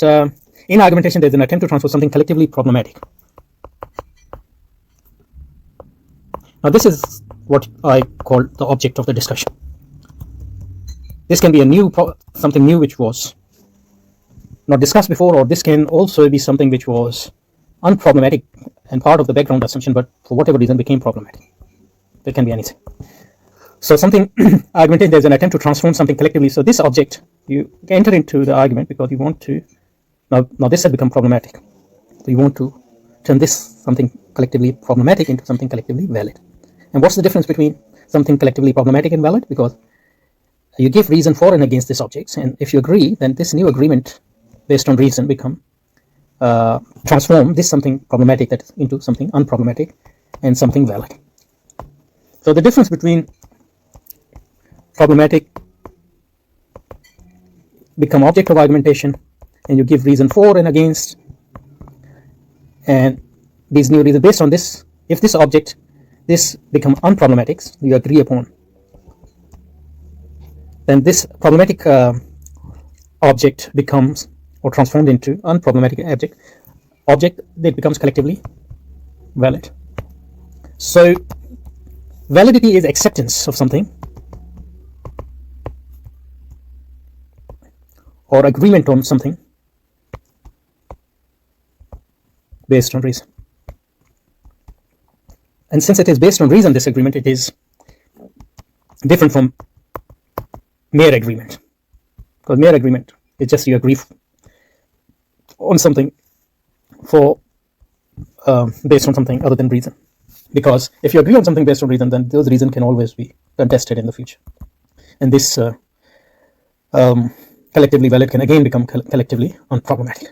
in argumentation there's an attempt to transfer something collectively problematic. Now this is what I call the object of the discussion. This can be a new something new which was not discussed before, or this can also be something which was unproblematic and part of the background assumption, but for whatever reason became problematic. There can be anything. So something argumentation, there's an attempt to transform something collectively. So this object, you enter into the argument because you want to, now this has become problematic. So you want to turn this something collectively problematic into something collectively valid. And what's the difference between something collectively problematic and valid? Because you give reason for and against this object, and if you agree, then this new agreement based on reason become transform this something problematic that into something unproblematic and something valid. So the difference between problematic become object of argumentation, and you give reason for and against, and these new reasons based on this, if this object, this become unproblematic, you agree upon, then this problematic object becomes or transformed into unproblematic object that becomes collectively valid. So validity is acceptance of something or agreement on something based on reason. And since it is based on reason, this agreement, it is different from mere agreement, because mere agreement is just you agree on something for based on something other than reason. Because if you agree on something based on reason, then those reason can always be contested in the future, and this collectively valid can again become collectively unproblematic.